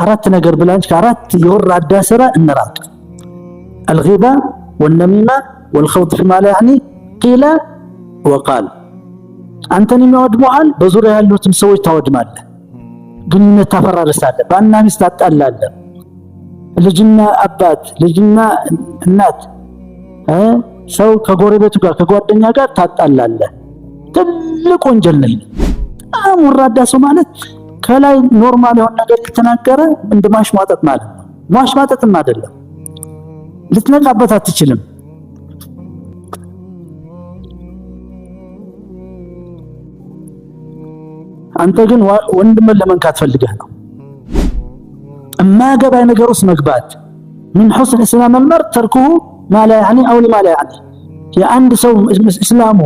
አራት ነገር ብላንች ከአራት የወራዳ ስራ እንራቅ። الغيبة والنميمة والخوض فيما لا يعني قيل وقال አንተን የሚያወድሙሃል በዙሪያ ያሉትን ሰዎች ታወድማለህ ግንኙነት ታፈራርሳለህ ባልና ሚስት ታጣላለህ ልጅና አባት ልጅና እናት ሰው ከጎረቤቱ ጋር ከጓደኛ ጋር ታጣላለህ ትልቅ ወንጀል ነው ወራዳ ሰው ማለት ከላይ ኖርማል የሆነ ነገር የተናገረ እንደማሽሟጠጥ ማለት ነው ማሽሟጠጥም አይደለም ልትነቃበት አትችልም አንተ ግን ወንድምን ለመንካት ፈልገህ ነው እማገባይ ነገር ውስጥ መግባት من حسن اسلام المرء تركه ما لا يعني او ما لا يعني የአንድ ሰው እስላሙ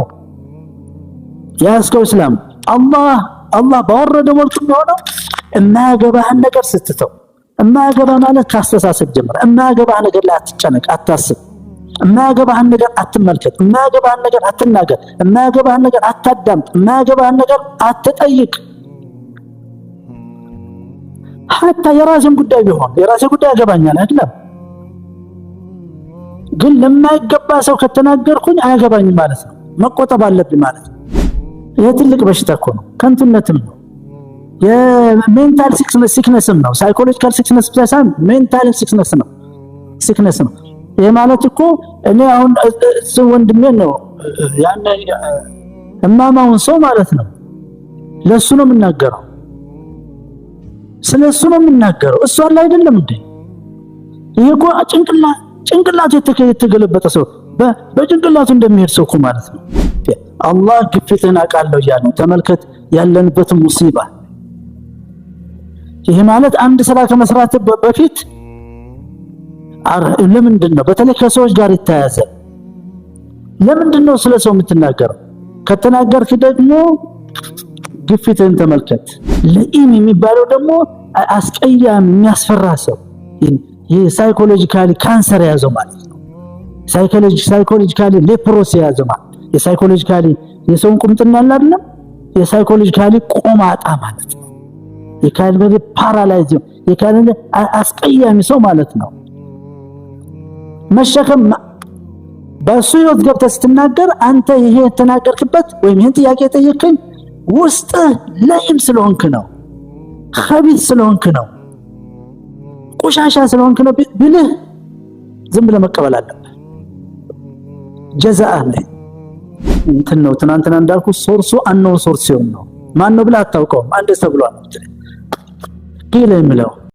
ያስከው እስላም አላህ ባወረደ መልኩ ነው እማገባህን ነገር ስትተው እማገባ ማለት ካስተሳሰብ ጀምር እማገባህ ነገር ላይ አትጨነቅ አታስብ እማገባህን ነገር አትመልከት እማገባህን ነገር አትናገር እማገባህን ነገር አታዳምጥ እማገባህን ነገር አትጠይቅ حتى የራስን ጉዳይ ቢሆን የራስ ጉዳይ ያገባኛል አይደለም ግን ለማይገባ ሰው ከተናገርኩኝ አያገባኝ ማለት ነው መቆጠብ አለብኝ ማለት ነው ይሄ ትልቅ በሽታ እኮ ነው ከንቱነትም ነው የሜንታል ሲክነስም ነው ሳይኮሎጂካል ሲክነስ ብቻ ሳይሆን ሜንታል ሲክነስ ነው ይሄ ማለት እኮ እኔ አሁን ወንድሜ ነው ያነ እማማውን ሰው ማለት ነው ለሱ ነው የምናገረው ስለሱ ነው የምናገረው እሱ አለ አይደለም እንዴ ይሄ እኮ ጭንቅላቱ የተገለበጠ ሰው በጭንቅላቱ እንደሚሄድ ሰው እኮ ማለት ነው አላህ ግፍትን አቃለው ያለው ተመልከት ያለንበት ሙሲባ ይሄ ማለት አንድ ስራ ከመስራት በፊት ለምንድነው በተለይ ከሰዎች ጋር ይታያዘ ለምንድነው ስለሰው የምትናገረው ከተናገርክ ደግሞ ግፍትን ተመልከት ለኢም የሚባለው ደግሞ አስቀያም የሚያስፈራ ሰው ይሄ ሳይኮሎጂካሊ ካንሰር ያዘው ማለት ነው ሳይኮሎጂካሊ ሌፕሮሲ ያዘው ማለት የሳይኮሎጂካሊ የሰውን ቁምጥና አይደለም የሳይኮሎጂካሊ ቆማጣ ማለት ነው የካልበ ፓራላይዝ የካልበ አስቀያሚ ሰው ማለት ነው መሸከም በሱ ህይወት ገብተህ ስትናገር አንተ ይሄ ተናገርክበት ወይም ይሄን ጥያቄ ጠየቅከኝ ውስጥ ላይም ስለሆንክ ነው ኸቢት ስለሆንክ ነው ቆሻሻ ስለሆንክ ነው ብለህ ዝም ብለህ መቀበል አለብህ ጀዛአ ነው እንትን ነው ትናንትና እንዳልኩ ሶርሱ አንኖን ሶርስ ነው ማን ነው ብለህ አታውቀውም አንድ ሰው ብሏል ይለምለው